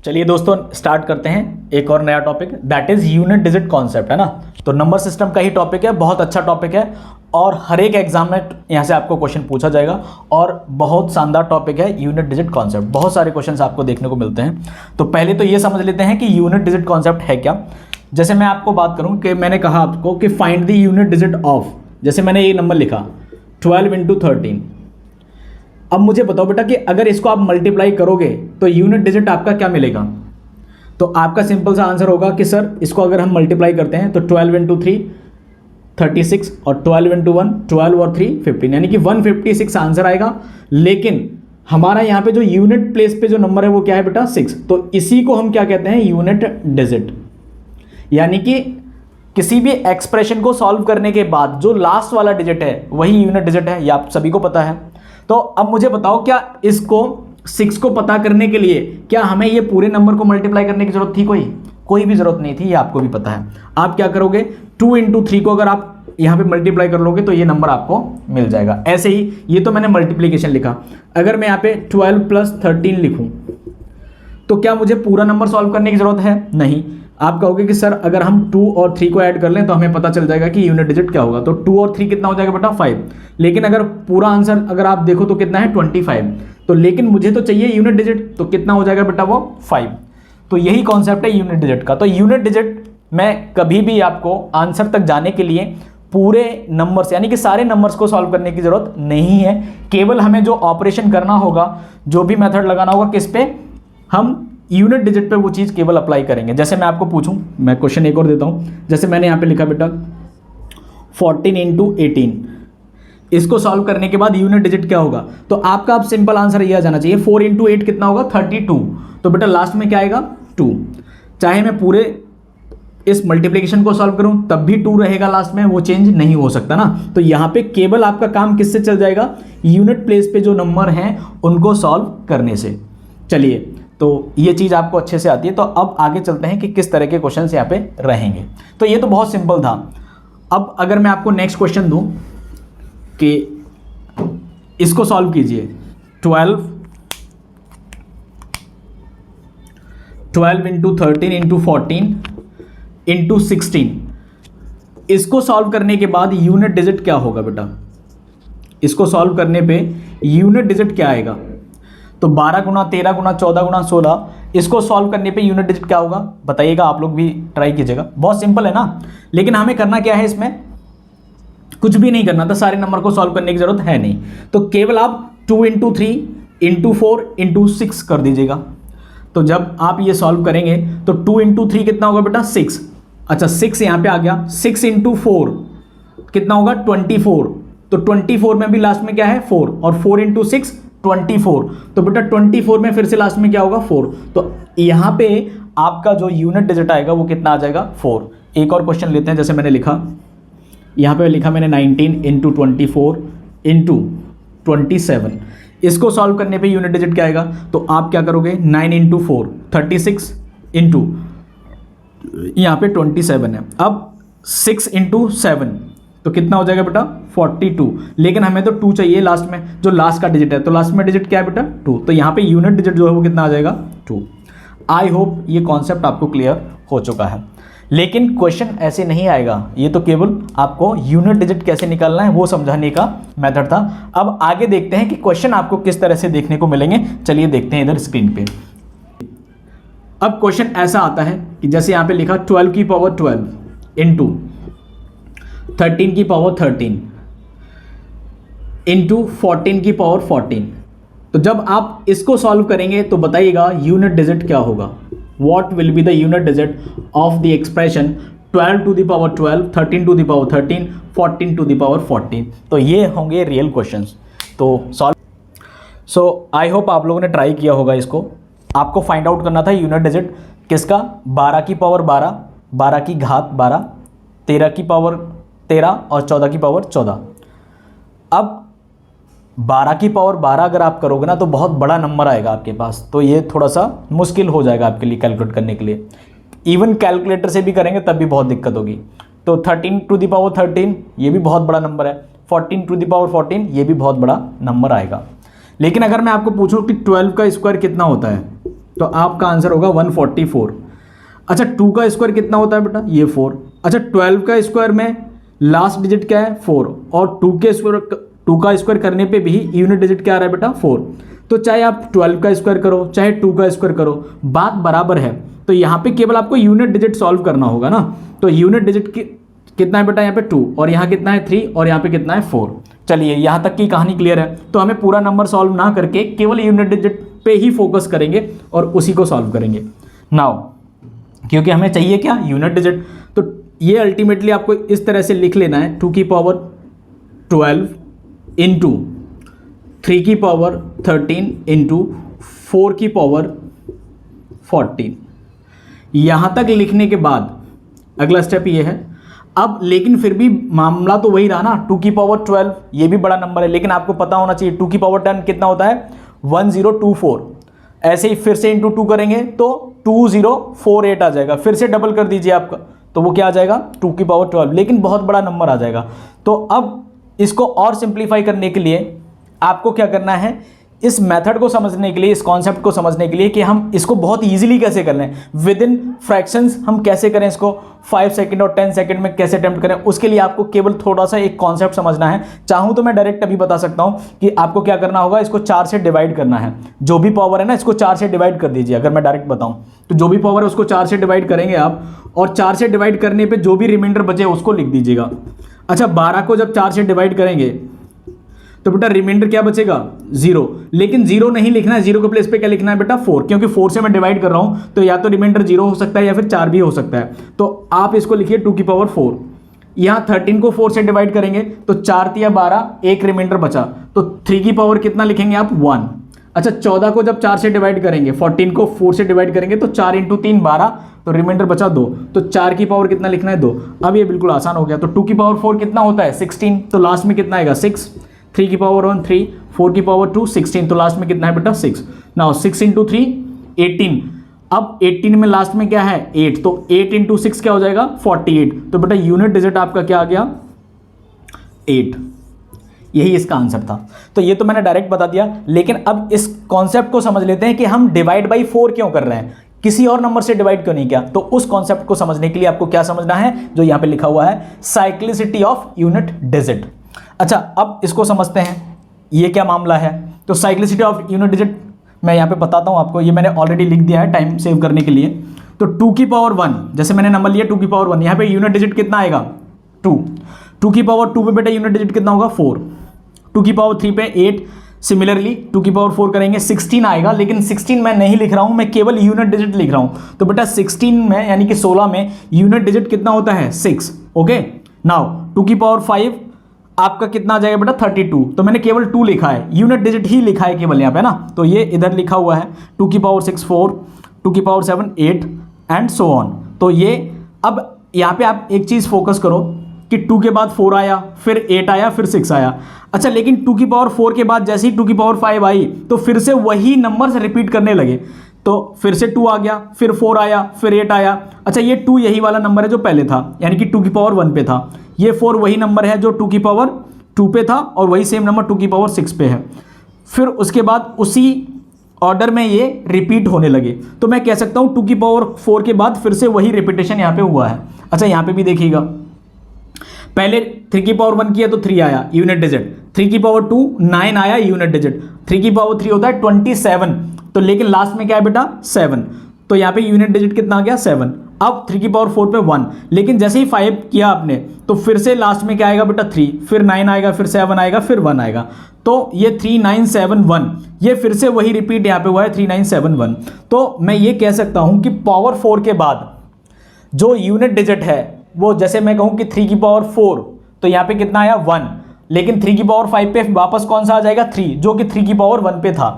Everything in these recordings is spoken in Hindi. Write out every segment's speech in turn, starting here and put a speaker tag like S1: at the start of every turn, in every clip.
S1: चलिए दोस्तों स्टार्ट करते हैं एक और नया topic, that is unit digit concept, है ना। तो नंबर सिस्टम का ही टॉपिक है, बहुत अच्छा टॉपिक है और हर एक एग्जाम में यहाँ से आपको क्वेश्चन पूछा जाएगा और बहुत शानदार टॉपिक है यूनिट डिजिट कॉन्सेप्ट। बहुत सारे क्वेश्चंस आपको देखने को मिलते हैं। तो पहले तो ये समझ लेते हैं कि यूनिट डिजिट कॉन्सेप्ट है क्या। जैसे मैं आपको बात करूँ कि मैंने कहा आपको कि find the unit digit of, जैसे मैंने ये नंबर लिखा 12 × 13। अब मुझे बताओ बेटा कि अगर इसको आप मल्टीप्लाई करोगे तो यूनिट डिजिट आपका क्या मिलेगा। तो आपका सिंपल सा आंसर होगा कि सर इसको अगर हम मल्टीप्लाई करते हैं तो 12 × 3 36 और 12 × 1 12 और 3 15, यानी कि 156 आंसर आएगा। लेकिन हमारा यहाँ पे जो यूनिट प्लेस पे जो नंबर है वो क्या है बेटा 6। तो इसी को हम क्या कहते हैं यूनिट डिजिट, यानी कि किसी भी एक्सप्रेशन को सॉल्व करने के बाद जो लास्ट वाला डिजिट है वही यूनिट डिजिट है, ये आप सभी को पता है। तो अब मुझे बताओ क्या इसको 6 को पता करने के लिए क्या हमें ये पूरे नंबर को मल्टीप्लाई करने की जरूरत थी? कोई भी जरूरत नहीं थी, ये आपको भी पता है। आप क्या करोगे 2 × 3 को अगर आप यहाँ पे मल्टीप्लाई कर लोगे तो ये नंबर आपको मिल जाएगा। ऐसे ही ये तो मैंने मल्टीप्लीकेशन लिखा, अगर मैं यहाँ पे 12 + 13 लिखूँ तो क्या मुझे पूरा नंबर सॉल्व करने की जरूरत है? नहीं। आप कहोगे कि सर अगर हम 2 और 3 को ऐड कर लें तो हमें पता चल जाएगा कि यूनिट डिजिट क्या होगा। तो 2 और 3 कितना हो जाएगा बेटा 5। लेकिन अगर पूरा आंसर अगर आप देखो तो कितना है 25। तो लेकिन मुझे तो चाहिए यूनिट डिजिट, तो कितना हो जाएगा बेटा वो 5। तो यही कॉन्सेप्ट है यूनिट डिजिट का। तो यूनिट डिजिट में कभी भी आपको आंसर तक जाने के लिए पूरे नंबर्स यानी कि सारे नंबर्स को सॉल्व करने की जरूरत नहीं है। केवल हमें जो ऑपरेशन करना होगा, जो भी मेथड लगाना होगा, किस पे, हम यूनिट डिजिट पे वो चीज़ केवल अप्लाई करेंगे। जैसे मैं आपको पूछूं, मैं क्वेश्चन एक और देता हूं। जैसे मैंने यहाँ पे लिखा बेटा 14 × 18, इसको सॉल्व करने के बाद यूनिट डिजिट क्या होगा? तो आपका अब सिंपल आंसर ये आ जाना चाहिए 4 × 8 कितना होगा 32। तो बेटा लास्ट में क्या आएगा 2। चाहे मैं पूरे इस मल्टीप्लिकेशन को सॉल्व करूं तब भी 2 रहेगा लास्ट में, वो चेंज नहीं हो सकता ना। तो यहाँ पे केवल आपका काम किससे चल जाएगा, यूनिट प्लेस पे जो नंबर हैं उनको सॉल्व करने से। चलिए, तो ये चीज़ आपको अच्छे से आती है। तो अब आगे चलते हैं कि किस तरह के क्वेश्चंस यहाँ पे रहेंगे। तो ये तो बहुत सिंपल था। अब अगर मैं आपको नेक्स्ट क्वेश्चन दूं कि इसको सॉल्व कीजिए 12 × 13 × 14 × 16, इसको सॉल्व करने के बाद यूनिट डिजिट क्या होगा बेटा? इसको सॉल्व करने पे यूनिट डिजिट क्या आएगा? तो 12 × 13 × 14 × 16, इसको सॉल्व करने पे यूनिट डिजिट क्या होगा बताइएगा। आप लोग भी ट्राई कीजिएगा, बहुत सिंपल है ना। लेकिन हमें करना क्या है, इसमें कुछ भी नहीं करना था, सारे नंबर को सॉल्व करने की जरूरत है नहीं। तो केवल आप 2 × 3 × 4 × 6 कर दीजिएगा। तो जब आप ये सॉल्व करेंगे तो 2 × 3 कितना होगा बेटा 6। अच्छा 6 यहाँ पे आ गया। 6 × 4 कितना होगा 24। तो 24 में भी लास्ट में क्या है 4, और 4 × 6 24। तो बेटा 24 में फिर से लास्ट में क्या होगा 4। तो यहाँ पे आपका जो यूनिट डिजिट आएगा वो कितना आ जाएगा 4। एक और क्वेश्चन लेते हैं। जैसे मैंने लिखा, यहाँ पे लिखा मैंने 19 × 24 × 27, इसको सॉल्व करने पे यूनिट डिजिट क्या आएगा? तो आप क्या करोगे 9 × 4 36 इंटू यहाँ पे 27 है। अब 6 × 7 तो कितना हो जाएगा बेटा 42। लेकिन हमें तो 2 चाहिए लास्ट में, जो लास्ट का डिजिट है। तो लास्ट में डिजिट क्या है बेटा 2। तो यहाँ पे यूनिट डिजिट जो है वो कितना आ जाएगा 2। आई होप ये कॉन्सेप्ट आपको क्लियर हो चुका है। लेकिन क्वेश्चन ऐसे नहीं आएगा, ये तो केवल आपको यूनिट डिजिट कैसे निकालना है वो समझाने का मेथड था। अब आगे देखते हैं कि क्वेश्चन आपको किस तरह से देखने को मिलेंगे। चलिए देखते हैं इधर स्क्रीन पे। अब क्वेश्चन ऐसा आता है कि जैसे यहाँ पे लिखा 12 की पावर 12 इंटू 13 की पावर 13 इंटू 14 की पावर 14। तो जब आप इसको सॉल्व करेंगे तो बताइएगा यूनिट डिजिट क्या होगा। What will be the unit digit of the expression 12 to the power 12, 13 to the power 13, 14 to the power 14? तो ये होंगे रियल क्वेश्चंस। तो सो आई होप आप लोगों ने ट्राई किया होगा इसको। आपको फाइंड आउट करना था यूनिट डिजिट किसका, 12 की पावर 12, 12 की घात 12, 13 की पावर 13 और 14 की पावर 14। अब 12 की पावर 12 अगर आप करोगे ना तो बहुत बड़ा नंबर आएगा आपके पास। तो ये थोड़ा सा मुश्किल हो जाएगा आपके लिए कैलकुलेट करने के लिए। इवन कैलकुलेटर से भी करेंगे तब भी बहुत दिक्कत होगी। तो 13 टू द पावर 13 ये भी बहुत बड़ा नंबर है, 14 टू द पावर 14 ये भी बहुत बड़ा नंबर आएगा। लेकिन अगर मैं आपको पूछूं कि 12 का स्क्वायर कितना होता है तो आपका आंसर होगा 144। अच्छा 2 का स्क्वायर कितना होता है बेटा, ये 4। अच्छा 12 का स्क्वायर में लास्ट डिजिट क्या है, 4, और 2 का स्क्वायर करने पे भी यूनिट डिजिट क्या आ रहा है बेटा, 4। तो चाहे आप 12 का स्क्वायर करो चाहे 2 का स्क्वायर करो, बात बराबर है। तो यहाँ पे केवल आपको यूनिट डिजिट सॉल्व करना होगा ना। तो यूनिट डिजिट कितना है बेटा, यहाँ पे 2, और यहाँ कितना है 3, और यहाँ पे कितना है 4। चलिए यहाँ तक की कहानी क्लियर है। तो हमें पूरा नंबर सॉल्व ना करके केवल यूनिट डिजिट पे ही फोकस करेंगे और उसी को सॉल्व करेंगे नाउ, क्योंकि हमें चाहिए क्या, यूनिट डिजिट। तो ये अल्टीमेटली आपको इस तरह से लिख लेना है, 2 की पावर 12 इंटू 3 की पावर 13 इंटू 4 की पावर 14। यहाँ तक लिखने के बाद अगला स्टेप ये है। अब लेकिन फिर भी मामला तो वही रहा ना, 2 की पावर 12 ये भी बड़ा नंबर है, लेकिन आपको पता होना चाहिए 2 की पावर 10 कितना होता है, 1024। ऐसे ही फिर से इंटू 2 करेंगे तो 2048 आ जाएगा। फिर से डबल कर दीजिए आपका, तो वो क्या आ जाएगा, 2 की पावर 12, लेकिन बहुत बड़ा नंबर आ जाएगा। तो अब इसको और सिंप्लीफाई करने के लिए आपको क्या करना है, इस मेथड को समझने के लिए, इस कॉन्सेप्ट को समझने के लिए कि हम इसको बहुत इजीली कैसे कर लें, विद इन फ्रैक्शंस हम कैसे करें इसको, 5 सेकंड और 10 सेकंड में कैसे अटेम्प्ट करें, उसके लिए आपको केवल थोड़ा सा एक कॉन्सेप्ट समझना है। चाहूँ तो मैं डायरेक्ट अभी बता सकता हूँ कि आपको क्या करना होगा, इसको 4 से डिवाइड करना है। जो भी पावर है ना, इसको 4 से डिवाइड कर दीजिए। अगर मैं डायरेक्ट बताऊँ तो जो भी पावर है उसको 4 से डिवाइड करेंगे आप, और 4 से डिवाइड करने पर जो भी रिमाइंडर बचे उसको लिख दीजिएगा। अच्छा 12 को जब 4 से डिवाइड करेंगे तो बेटा रिमाइंडर क्या बचेगा, 0। लेकिन 0 नहीं लिखना है, 0 के प्लेस पे क्या लिखना है बेटा, 4, क्योंकि 4 से मैं डिवाइड कर रहा हूं तो या तो रिमाइंडर 0 हो सकता है या फिर 4 भी हो सकता है। तो आप इसको लिखिए 2 की पावर 4। यहाँ 13 को 4 से डिवाइड करेंगे तो 4 तिया 12, एक रिमाइंडर बचा, तो 3 की पावर कितना लिखेंगे आप, 1। अच्छा 14 को जब 4 से डिवाइड करेंगे, 14 को 4 से डिवाइड करेंगे तो 4 इंटू 3 12, तो रिमाइंडर बचा 2, तो 4 की पावर कितना लिखना है, 2। अब ये बिल्कुल आसान हो गया। तो 2 की पावर 4 कितना होता है, 16, तो लास्ट में कितना आएगा, 6। 3 की पावर 1 3, 4 की पावर 2 16, तो लास्ट में कितना है बेटा, 6। Now 6 into 3 18। अब 18 में लास्ट में क्या है, 8, तो 8 इंटू 6 क्या हो जाएगा, 48। तो बेटा यूनिट डिजिट आपका क्या आ गया, 8। यही इसका आंसर था। तो ये तो मैंने डायरेक्ट बता दिया, लेकिन अब इस कॉन्सेप्ट को समझ लेते हैं कि हम डिवाइड बाई 4 क्यों कर रहे हैं, किसी और नंबर से डिवाइड क्यों नहीं किया। तो उस कॉन्सेप्ट को समझने के लिए आपको क्या समझना है, जो यहां पे लिखा हुआ है, साइक्लिसिटी ऑफ यूनिट डिजिट। अच्छा अब इसको समझते हैं, ये क्या मामला है। तो साइक्लिसिटी ऑफ यूनिट डिजिट मैं यहाँ पे बताता हूँ आपको, ये मैंने ऑलरेडी लिख दिया है टाइम सेव करने के लिए। तो 2 की पावर 1, जैसे मैंने नंबर लिया 2 की पावर 1, यहाँ पे यूनिट डिजिट कितना आएगा, 2। 2 की पावर 2 पे बेटा यूनिट डिजिट कितना होगा, 4। 2 की पावर 3 पे 8। सिमिलरली 2 की पावर 4 करेंगे 16 आएगा, लेकिन 16 मैं नहीं लिख रहा हूँ, मैं केवल यूनिट डिजिट लिख रहा हूँ। तो बेटा 16 में यानी कि 16 में यूनिट डिजिट कितना होता है, 6। ओके नाउ 2 की पावर 5 आपका कितना आ जाएगा बेटा, 32। तो मैंने केवल 2 लिखा है, यूनिट डिजिट ही लिखा है केवल यहाँ पे ना, तो ये इधर लिखा हुआ है 2 की पावर 6 4, 2 की पावर 7 8 एंड सो ऑन। तो ये अब यहाँ पे आप एक चीज़ फोकस करो कि 2 के बाद 4 आया, फिर 8 आया, फिर 6 आया। अच्छा लेकिन 2 की पावर 4 के बाद जैसे ही 2 की पावर 5 आई तो फिर से वही नंबर से रिपीट करने लगे, तो फिर से 2 आ गया, फिर 4 आया, फिर 8 आया। अच्छा ये 2 यही वाला नंबर है जो पहले था, यानी कि 2 की पावर 1 पे था। ये 4 वही नंबर है जो 2 की पावर 2 पे था, और वही सेम नंबर 2 की पावर 6 पे है। फिर उसके बाद उसी ऑर्डर में ये रिपीट होने लगे, तो मैं कह सकता हूँ 2 की पावर 4 के बाद फिर से वही रिपीटेशन यहाँ पे हुआ है। अच्छा यहाँ पे भी देखिएगा, पहले 3 की पावर 1 किया तो 3 आया यूनिट डिजिट, 3 की पावर 2 9 आया यूनिट डिजिट, 3 की पावर 3 होता है 27, तो लेकिन लास्ट में क्या है बेटा, 7। तो यहाँ पे यूनिट डिजिट कितना आ गया, 7। अब 3 की पावर 4 पे 1, लेकिन जैसे ही 5 किया आपने तो फिर से लास्ट में क्या आएगा बेटा, 3, फिर 9 आएगा, फिर 7 आएगा, फिर 1 आएगा। तो ये 3971, ये फिर से वही रिपीट यहाँ पे हुआ है 3971। तो मैं ये कह सकता हूँ कि पावर 4 के बाद जो यूनिट डिजिट है वो, जैसे मैं कहूँ कि 3 की पावर 4, तो यहाँ पे कितना आया 1, लेकिन 3 की पावर 5 पे वापस कौन सा आ जाएगा, 3, जो कि 3 की पावर 1 पे था।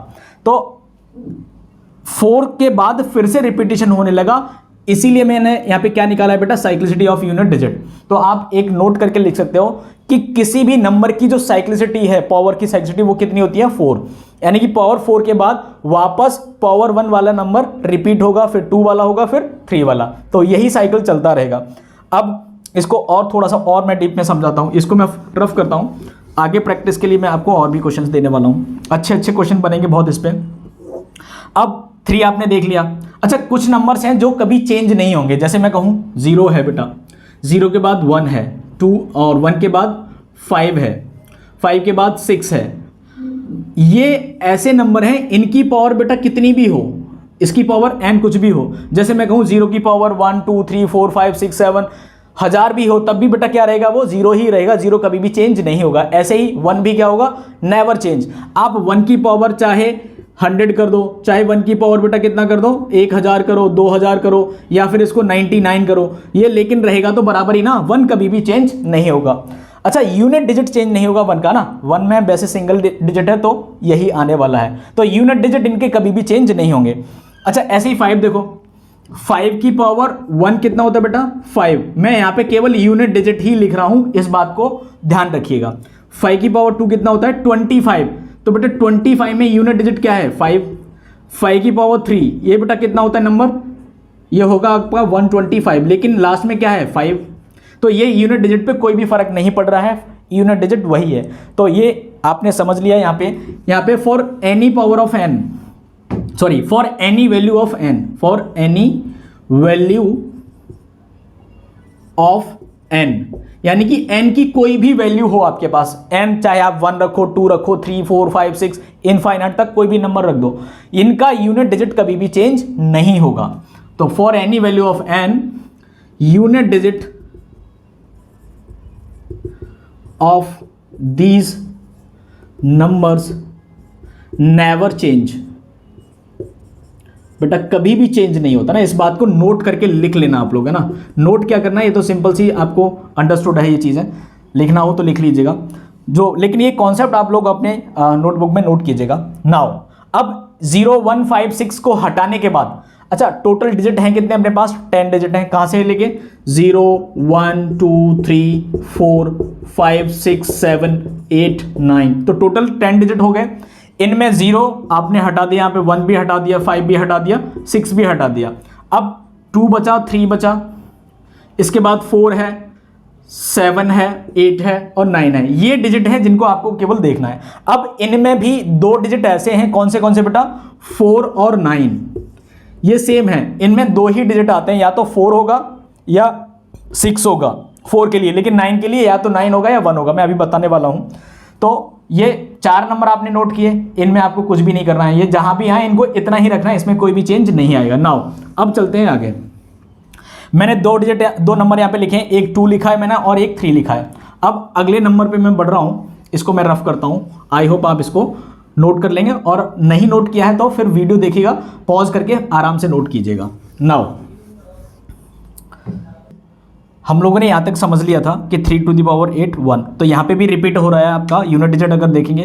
S1: तो 4 के बाद फिर से रिपीटेशन होने लगा, इसीलिए मैंने यहाँ पे क्या निकाला है बेटा, साइक्लिसिटी ऑफ यूनिट डिजिट। तो आप एक नोट करके लिख सकते हो कि किसी भी नंबर की जो साइक्लिसिटी है, पावर की साइक्लिसिटी, वो कितनी होती है, 4। यानी कि पावर 4 के बाद वापस पावर 1 वाला नंबर रिपीट होगा, फिर 2 वाला होगा, फिर 3 वाला, तो यही साइकिल चलता रहेगा। अब इसको और थोड़ा सा और मैं डीप में समझाता हूँ, इसको मैं रफ करता हूँ, आगे प्रैक्टिस के लिए मैं आपको और भी क्वेश्चंस देने वाला हूँ, अच्छे अच्छे क्वेश्चन बनेंगे बहुत इस पे। अब 3 आपने देख लिया। अच्छा, कुछ नंबर्स हैं जो कभी चेंज नहीं होंगे, जैसे मैं कहूँ 0 है बेटा, 0 के बाद 1 है, 2 और 1 के बाद 5 है, 5 के बाद 6 है। ये ऐसे नंबर हैं, इनकी पावर बेटा कितनी भी हो, इसकी पावर n कुछ भी हो, जैसे मैं कहूँ 0 की पावर 1 2 3 4 5 6 7 1000 भी हो, तब भी बेटा क्या रहेगा, वो 0 ही रहेगा, 0 कभी भी चेंज नहीं होगा। ऐसे ही 1 भी क्या होगा, नेवर चेंज। आप 1 की पावर चाहे 100 कर दो, चाहे 1 की पावर बेटा कितना कर दो, 1000 करो, 2000 करो, या फिर इसको 99 करो, ये लेकिन रहेगा तो बराबर ही ना, 1 कभी भी चेंज नहीं होगा। अच्छा, यूनिट डिजिट चेंज नहीं होगा 1 का ना, 1 में वैसे सिंगल डिजिट है तो यही आने वाला है, तो यूनिट डिजिट इनके कभी भी चेंज नहीं होंगे। अच्छा, ऐसे ही 5 देखो, 5 की पावर 1 कितना होता है बेटा, 5। मैं यहाँ पे केवल यूनिट डिजिट ही लिख रहा हूं, इस बात को ध्यान रखिएगा। 5 की पावर 2 कितना होता है, 25। तो बेटा 25 में यूनिट डिजिट क्या है, 5। 5 की पावर 3, ये बेटा कितना होता है नंबर, ये होगा आपका 125, लेकिन लास्ट में क्या है 5। तो ये यूनिट डिजिट पे कोई भी फर्क नहीं पड़ रहा है, यूनिट डिजिट वही है। तो ये आपने समझ लिया। यहाँ पे for any power of n, sorry for any value of n, for any value of n, यानी कि n की कोई भी वैल्यू हो आपके पास, n चाहे आप 1 रखो, 2 रखो, 3 4 5 6 इनफाइनाइट तक कोई भी नंबर रख दो, इनका यूनिट डिजिट कभी भी चेंज नहीं होगा। तो for any value of n, unit digit of these numbers never change, बेटा कभी भी चेंज नहीं होता ना, इस बात को नोट करके लिख लेना आप लोग, है ना। नोट क्या करना है, ये तो सिंपल सी आपको अंडरस्टूड है ये चीज़ें, लिखना हो तो लिख लीजिएगा जो, लेकिन ये कॉन्सेप्ट आप लोग अपने नोटबुक में नोट कीजिएगा। नाउ अब 0 1 5 6 को हटाने के बाद, अच्छा टोटल डिजिट हैं कितने अपने पास, 10 डिजिट हैं। कहाँ से लेके, 0 1 2 3 4 5 6 7 8 9, तो टोटल 10 डिजिट हो गए। इनमें 0 आपने हटा दिया, यहाँ पे 1 भी हटा दिया, 5 भी हटा दिया, 6 भी हटा दिया। अब 2 बचा, 3 बचा, इसके बाद 4 है, 7 है, 8 है और 9 है। ये डिजिट है जिनको आपको केवल देखना है। अब इनमें भी 2 डिजिट ऐसे हैं, कौन से बेटा, 4 और 9, ये सेम है। इनमें 2 ही डिजिट आते हैं, या तो 4 होगा या 6 होगा 4 के लिए, लेकिन 9 के लिए या तो 9 होगा या 1 होगा, मैं अभी बताने वाला हूं। तो ये 4 नंबर आपने नोट किए, इनमें आपको कुछ भी नहीं करना है, ये जहां भी आए इनको इतना ही रखना है, इसमें कोई भी चेंज नहीं आएगा। नाउ अब चलते हैं आगे। मैंने 2 नंबर यहाँ पे लिखे हैं, एक 2 लिखा है मैंने और एक 3 लिखा है। अब अगले नंबर पे मैं बढ़ रहा हूँ, इसको मैं रफ करता हूँ, आई होप आप इसको नोट कर लेंगे, और नहीं नोट किया है तो फिर वीडियो देखिएगा, पॉज करके आराम से नोट कीजिएगा। नाउ हम लोगों ने यहां तक समझ लिया था कि 3 टू द पावर 8 1, तो यहां पे भी रिपीट हो रहा है आपका यूनिट डिजिट। अगर देखेंगे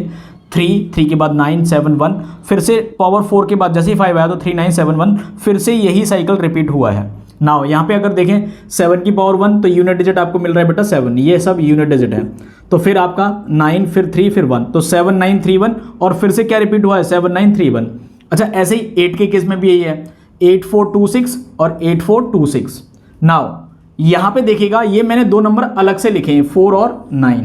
S1: 3 के बाद 9 7 1, फिर से पावर 4 के बाद जैसे ही 5 आया तो 3 9 7 1, फिर से यही साइकिल रिपीट हुआ है। नाउ यहाँ पे अगर देखें 7 की पावर 1, तो यूनिट डिजिट आपको मिल रहा है बेटा 7, ये सब यूनिट डिजिट है। तो फिर आपका 9 फिर 3 फिर 1, तो 7 9 3 1, और फिर से क्या रिपीट हुआ है, 7 9 3 1। अच्छा ऐसे ही 8 के केस में भी यही है, 8 4 2 6 और 8 4 2 6। नाउ यहाँ पे देखिएगा, ये मैंने 2 नंबर अलग से लिखे हैं, 4 और 9।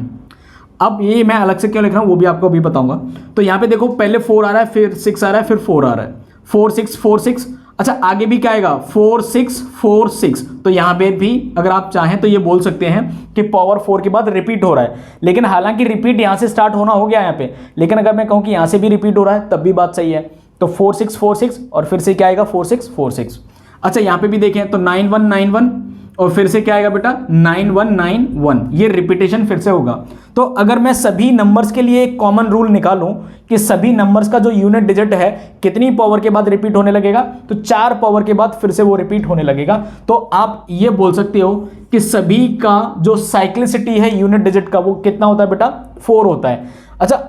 S1: अब ये मैं अलग से क्यों लिख रहा हूँ वो भी आपको अभी बताऊंगा। तो यहाँ पे देखो पहले 4 आ रहा है, फिर 6 आ रहा है, फिर 4 आ रहा है, 4 6 4 6। अच्छा आगे भी क्या आएगा, 4 6 4 6। तो यहाँ पे भी अगर आप चाहें तो ये बोल सकते हैं कि पावर 4 के बाद रिपीट हो रहा है, लेकिन हालांकि रिपीट यहाँ से स्टार्ट होना हो गया यहाँ पे, लेकिन अगर मैं कहूँ कि यहाँ से भी रिपीट हो रहा है तब भी बात सही है। तो 4 6 4 6 और फिर से क्या आएगा, 4 6 4 6। अच्छा यहाँ पे भी देखें तो 9 1 9 1 और फिर से क्या आएगा बेटा 9 1 9 1, ये रिपीटेशन फिर से होगा। तो अगर मैं सभी नंबर्स के लिए एक कॉमन रूल निकालूं कि सभी नंबर्स का जो यूनिट डिजिट है कितनी पावर के बाद रिपीट होने लगेगा, तो 4 पावर के बाद फिर से वो रिपीट होने लगेगा। तो आप ये बोल सकते हो कि सभी का जो साइक्लिसिटी है यूनिट डिजिट का वो कितना होता है बेटा, 4 होता है। अच्छा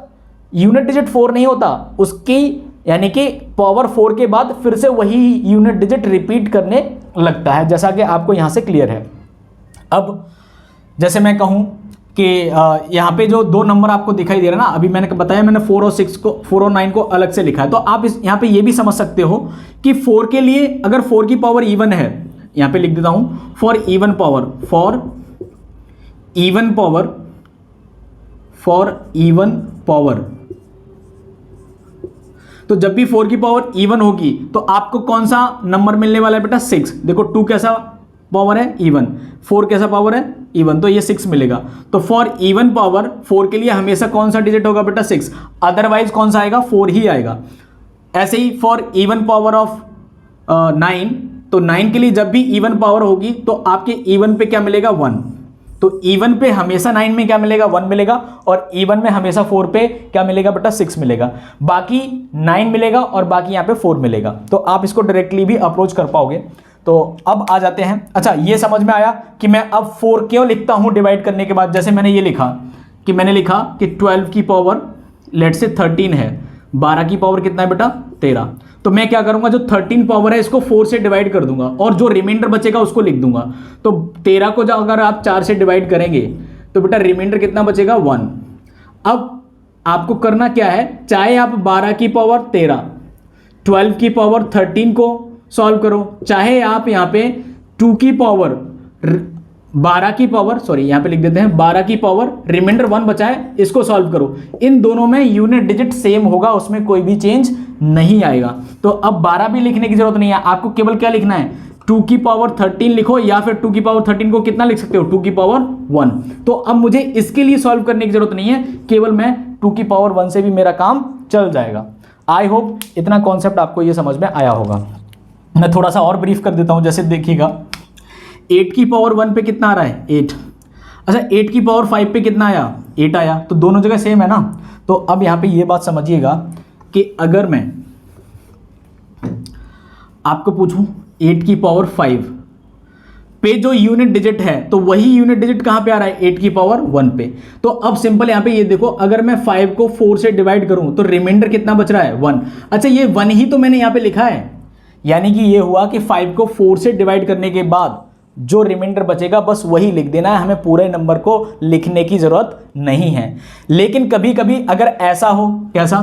S1: यूनिट डिजिट 4 नहीं होता, उसकी यानी कि पावर 4 के बाद फिर से वही यूनिट डिजिट रिपीट करने लगता है, जैसा कि आपको यहां से क्लियर है। अब जैसे मैं कहूं कि यहाँ पे जो 2 नंबर आपको दिखाई दे रहा है ना, अभी मैंने बताया मैंने 4 और 9 को अलग से लिखा है। तो आप यहाँ पे ये भी समझ सकते हो कि 4 के लिए अगर 4 की पावर इवन है, यहाँ पे लिख देता हूं फॉर इवन पावर, तो जब भी 4 की पावर इवन होगी तो आपको कौन सा नंबर मिलने वाला है बेटा 6। देखो 2 कैसा पावर है इवन, 4 कैसा पावर है इवन, तो ये 6 मिलेगा। तो फॉर इवन पावर 4 के लिए हमेशा कौन सा डिजिट होगा बेटा 6, अदरवाइज कौन सा आएगा 4 ही आएगा। ऐसे ही फॉर इवन पावर ऑफ 9, तो 9 के लिए जब भी इवन पावर होगी तो आपके इवन पे क्या मिलेगा 1, तो इवन पे हमेशा 9 में क्या मिलेगा 1 मिलेगा, और इवन में हमेशा 4 पे क्या मिलेगा बेटा 6 मिलेगा, बाकी 9 मिलेगा और बाकी यहाँ पे 4 मिलेगा। तो आप इसको डायरेक्टली भी अप्रोच कर पाओगे। तो अब आ जाते हैं, अच्छा ये समझ में आया कि मैं अब 4 क्यों लिखता हूं डिवाइड करने के बाद। जैसे मैंने ये लिखा कि 12 की पावर लेट से 13 है, 12 की पावर कितना है बेटा 13, तो मैं क्या करूंगा जो 13 पावर है इसको 4 से डिवाइड कर दूंगा और जो रिमाइंडर बचेगा उसको लिख दूंगा। तो 13 को जब अगर आप 4 से डिवाइड करेंगे तो बेटा रिमाइंडर कितना बचेगा 1। अब आपको करना क्या है, चाहे आप 12 की पावर 13, 12 की पावर 13 को सॉल्व करो, चाहे आप यहाँ पे 2 की पावर 12 की पावर सॉरी यहाँ पे लिख देते हैं 12 की पावर रिमाइंडर 1 बचा है इसको सॉल्व करो। इन दोनों में यूनिट डिजिट सेम होगा, उसमें कोई भी चेंज नहीं आएगा। तो अब 12 भी लिखने की जरूरत नहीं है, आपको केवल क्या लिखना है 2 की पावर 13 लिखो, या फिर 2 की पावर 13 को कितना लिख सकते हो 2 की पावर 1। तो अब मुझे इसके लिए सॉल्व करने की जरूरत नहीं है, केवल मैं 2 की पावर 1 से भी मेरा काम चल जाएगा। आई होप इतना कॉन्सेप्ट आपको ये समझ में आया होगा। मैं थोड़ा सा और ब्रीफ कर देता हूं, जैसे देखिएगा 8 की पावर 1 पे कितना आ रहा है 8, अच्छा 8 की पावर 5 पे कितना आया 8 आया, तो दोनों जगह सेम है ना। तो अब यहाँ पे ये बात समझिएगा कि अगर मैं आपको पूछूं 8 की पावर 5 पे जो यूनिट डिजिट है तो वही यूनिट डिजिट कहां पे आ रहा है 8 की पावर 1 पे। तो अब सिंपल यहां पे ये देखो, अगर मैं 5 को 4 से डिवाइड करूं तो रिमाइंडर कितना बच रहा है 1। अच्छा ये 1 ही तो मैंने यहां पे लिखा है, यानी कि ये हुआ कि 5 को 4 से डिवाइड करने के बाद जो रिमाइंडर बचेगा बस वही लिख देना है, हमें पूरे नंबर को लिखने की जरूरत नहीं है। लेकिन कभी कभी अगर ऐसा हो, कैसा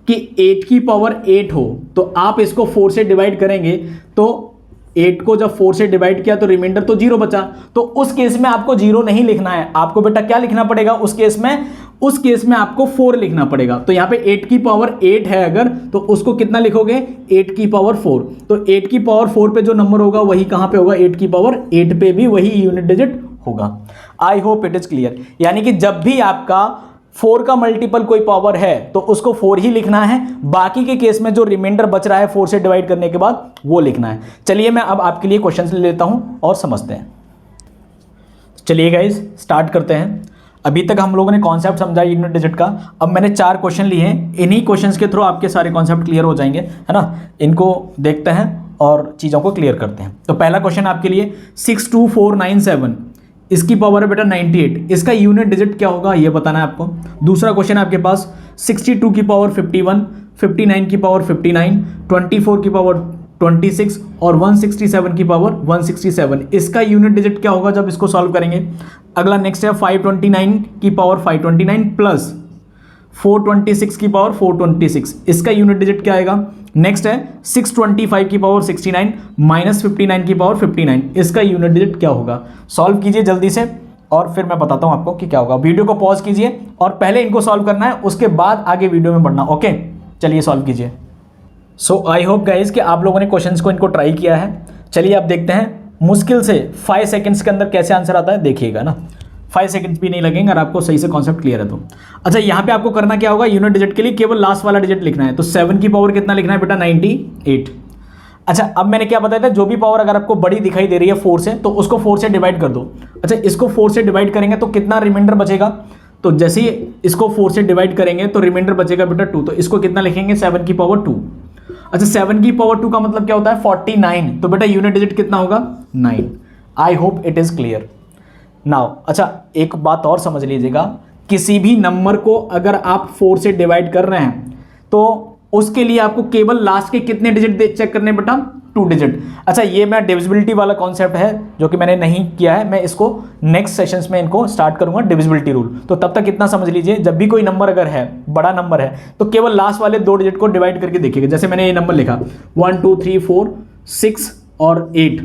S1: कि 8 की पावर 8 हो तो आप इसको 4 से डिवाइड करेंगे, तो 8 को जब 4 से डिवाइड किया तो रिमाइंडर तो 0 बचा, तो उस केस में आपको 0 नहीं लिखना है, आपको बेटा क्या लिखना पड़ेगा उस केस में आपको 4 लिखना पड़ेगा। तो यहाँ पे 8 की पावर 8 है अगर, तो उसको कितना लिखोगे 8 की पावर 4, तो 8 की पावर 4 पे जो नंबर होगा वही कहाँ पे होगा 8 की पावर 8 पे भी वही यूनिट डिजिट होगा। I hope it is clear. यानी कि जब भी आपका 4 का मल्टीपल कोई पावर है तो उसको 4 ही लिखना है, बाकी के केस में जो रिमाइंडर बच रहा है 4 से डिवाइड करने के बाद वो लिखना है। चलिए मैं अब आपके लिए क्वेश्चंस ले लेता हूं और समझते हैं। चलिए गाइस स्टार्ट करते हैं। अभी तक हम लोगों ने कॉन्सेप्ट समझा यूनिट डिजिट का, अब मैंने 4 क्वेश्चन लिए हैं, इन्हीं क्वेश्चंस के थ्रू आपके सारे कॉन्सेप्ट क्लियर हो जाएंगे, है ना। इनको देखते हैं और चीज़ों को क्लियर करते हैं। तो पहला क्वेश्चन आपके लिए 62497, इसकी पावर है बेटा 98, इसका यूनिट डिजिट क्या होगा ये बताना है आपको। दूसरा क्वेश्चन है आपके पास 62 की पावर 51, 59 की पावर 59, 24 की पावर 26 और 167 की पावर 167, इसका यूनिट डिजिट क्या होगा जब इसको सॉल्व करेंगे। अगला नेक्स्ट है 529 की पावर 529 प्लस 426 की पावर 426, इसका यूनिट डिजिट क्या आएगा। नेक्स्ट है 625 की पावर 69 माइनस 59 की पावर 59, इसका यूनिट डिजिट क्या होगा। सॉल्व कीजिए जल्दी से और फिर मैं बताता हूं आपको कि क्या होगा। वीडियो को पॉज कीजिए और पहले इनको सॉल्व करना है, उसके बाद आगे वीडियो में बढ़ना। ओके चलिए सॉल्व कीजिए। सो आई होप गाइज कि आप लोगों ने क्वेश्चंस को इनको ट्राई किया है। चलिए आप देखते हैं मुश्किल से 5 सेकंड्स के अंदर कैसे आंसर आता है, देखिएगा ना। 5 सेकंड्स भी नहीं लगेंगे अगर आपको सही से कॉन्सेप्ट क्लियर है तो। अच्छा यहाँ पे आपको करना क्या होगा, यूनिट डिजिट के लिए केवल लास्ट वाला डिजिट लिखना है। तो 7 की पावर कितना लिखना है बेटा 98। अच्छा अब मैंने क्या बताया था, जो भी पावर अगर आपको बड़ी दिखाई दे रही है 4 से तो उसको 4 से डिवाइड कर दो। अच्छा इसको 4 से डिवाइड करेंगे तो कितना रिमाइंडर बचेगा, तो जैसे ही इसको 4 से डिवाइड करेंगे तो रिमाइंडर बचेगा बेटा 2, तो इसको कितना लिखेंगे 7 की पावर 2। अच्छा 7 की पावर 2 का मतलब क्या होता है 49, तो बेटा यूनिट डिजिट कितना होगा 9। I hope it is clear now. अच्छा एक बात और समझ लीजिएगा, किसी भी नंबर को अगर आप 4 से डिवाइड कर रहे हैं तो उसके लिए आपको केवल लास्ट के कितने डिजिट चेक करने बेटा 2 डिजिट। अच्छा ये मैं डिविजिबिलिटी वाला कॉन्सेप्ट है जो कि मैंने नहीं किया है, मैं इसको नेक्स्ट सेशंस में इनको स्टार्ट करूंगा डिविजिबिलिटी रूल। तो तब तक इतना समझ लीजिए, जब भी कोई नंबर अगर है बड़ा नंबर है तो केवल लास्ट वाले 2 डिजिट को डिवाइड करके देखिएगा। जैसे मैंने ये नंबर लिखा 1 2 3 4 6 और 8,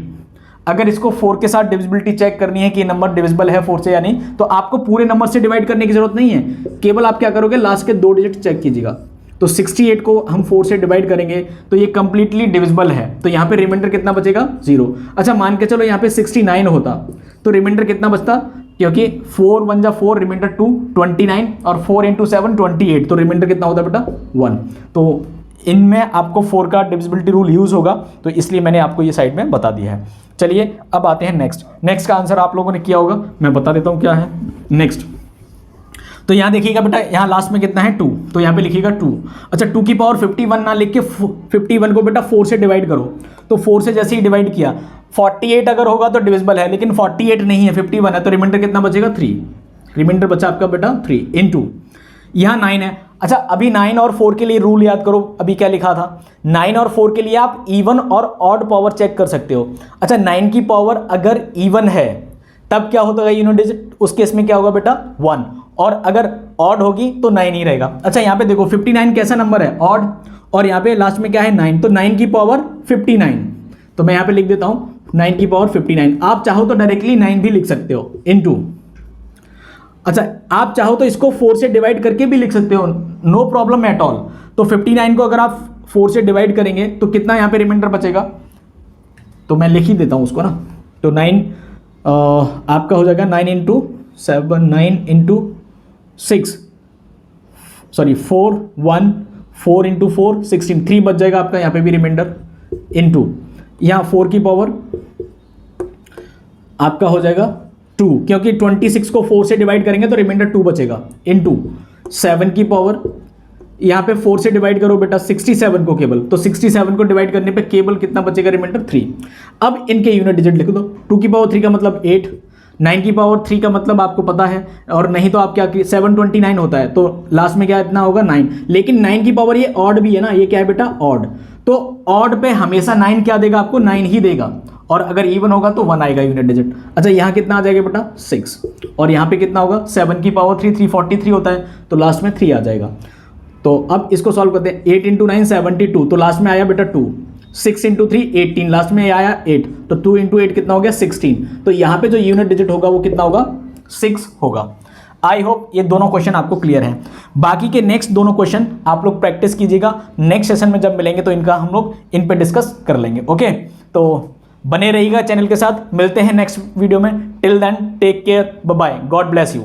S1: अगर इसको 4 के साथ डिविजिबिलिटी चेक करनी है कि ये नंबर डिविजिबल है 4 से या नहीं, तो आपको पूरे नंबर से डिवाइड करने की जरूरत नहीं है, केवल आप क्या करोगे लास्ट के 2 डिजिट चेक कीजिएगा। तो 68 को हम 4 से डिवाइड करेंगे तो ये कंप्लीटली डिविजिबल है, तो यहाँ पे रिमाइंडर कितना बचेगा 0। अच्छा मान के चलो यहाँ पे 69 होता तो रिमाइंडर कितना बचता, क्योंकि 4 1 जा 4, रिमाइंडर 2 29 और 4 × 7 28, तो रिमाइंडर कितना होता बेटा 1। तो इनमें आपको 4 का डिविजिबिलिटी रूल यूज होगा, तो इसलिए मैंने आपको ये साइड में बता दिया है। चलिए अब आते हैं नेक्स्ट का आंसर आप लोगों ने किया होगा, मैं बता देता हूँ क्या है नेक्स्ट। तो यहाँ देखिएगा बेटा, यहाँ लास्ट में कितना है 2, तो यहाँ पे लिखिएगा 2। अच्छा 2 की पावर 51 ना लिख के 51 को बेटा 4 से डिवाइड करो, तो 4 से जैसे ही डिवाइड किया 48 अगर होगा तो डिविजिबल है, लेकिन 48 नहीं है 51 है, तो रिमाइंडर कितना बचेगा 3। रिमाइंडर बचा आपका बेटा 3 इंटू यहाँ 9 है। अच्छा अभी 9 और 4 के लिए रूल याद करो, अभी क्या लिखा था, 9 और 4 के लिए आप इवन और ऑड पावर चेक कर सकते हो। अच्छा 9 की पावर अगर इवन है तब क्या होता है यूनिट डिजिट, उस केस में क्या होगा बेटा 1, और अगर ऑड होगी तो 9 ही रहेगा। अच्छा यहाँ पे देखो 59 कैसा नंबर है, ऑड, और यहाँ पे लास्ट में क्या है 9, तो 9 की पावर 59, तो मैं यहाँ पे लिख देता हूँ 9 की पावर 59। आप चाहो तो डायरेक्टली 9 भी लिख सकते हो इनटू, अच्छा आप चाहो तो इसको 4 से डिवाइड करके भी लिख सकते हो, नो प्रॉब्लम एट ऑल। तो 59 को अगर आप 4 से डिवाइड करेंगे तो कितना यहाँ पे रिमाइंडर बचेगा, तो मैं लिख ही देता हूँ उसको ना, तो 9 आपका हो जाएगा 9 × 7 9 × 6 सॉरी 4 1 4 × 4 16 3 बच जाएगा आपका यहाँ पे भी रिमाइंडर इनटू यहाँ 4 की पावर आपका हो जाएगा 2, क्योंकि 26 को 4 से डिवाइड करेंगे तो रिमाइंडर 2 बचेगा इनटू 7 की पावर यहाँ पे 4 से डिवाइड करो बेटा 67 को केवल, तो 67 को डिवाइड करने पे केवल कितना बचेगा रिमाइंडर 3। अब इनके यूनिट डिजिट लिख दो, 2 की पावर 3 का मतलब 8, 9 की पावर 3 का मतलब आपको पता है, और नहीं तो आप क्या 729 होता है, तो लास्ट में क्या इतना होगा 9, लेकिन 9 की पावर ये ऑड भी है ना, ये क्या है बेटा ऑड, तो ऑड पे हमेशा 9 क्या देगा आपको 9 ही देगा, और अगर इवन होगा तो 1 आएगा यूनिट डिजिट। अच्छा यहाँ कितना आ जाएगा बेटा 6, और यहाँ पे कितना होगा 7 की पावर 3 343 होता है, तो लास्ट में 3 आ जाएगा। तो अब इसको सॉल्व करते हैं, 8 × 9 72, तो लास्ट में आया बेटा 2, 6 × 3 18, लास्ट में आया 8, तो 2 × 8 कितना हो गया 16, तो यहाँ पे जो यूनिट डिजिट होगा वो कितना होगा 6 होगा। आई होप ये दोनों क्वेश्चन आपको क्लियर हैं। बाकी के नेक्स्ट दोनों क्वेश्चन आप लोग प्रैक्टिस कीजिएगा, नेक्स्ट सेशन में जब मिलेंगे तो इनका हम लोग इन पे डिस्कस कर लेंगे। ओके, तो बने रहिएगा चैनल के साथ, मिलते हैं नेक्स्ट वीडियो में। Till then take care, bye bye, God bless you.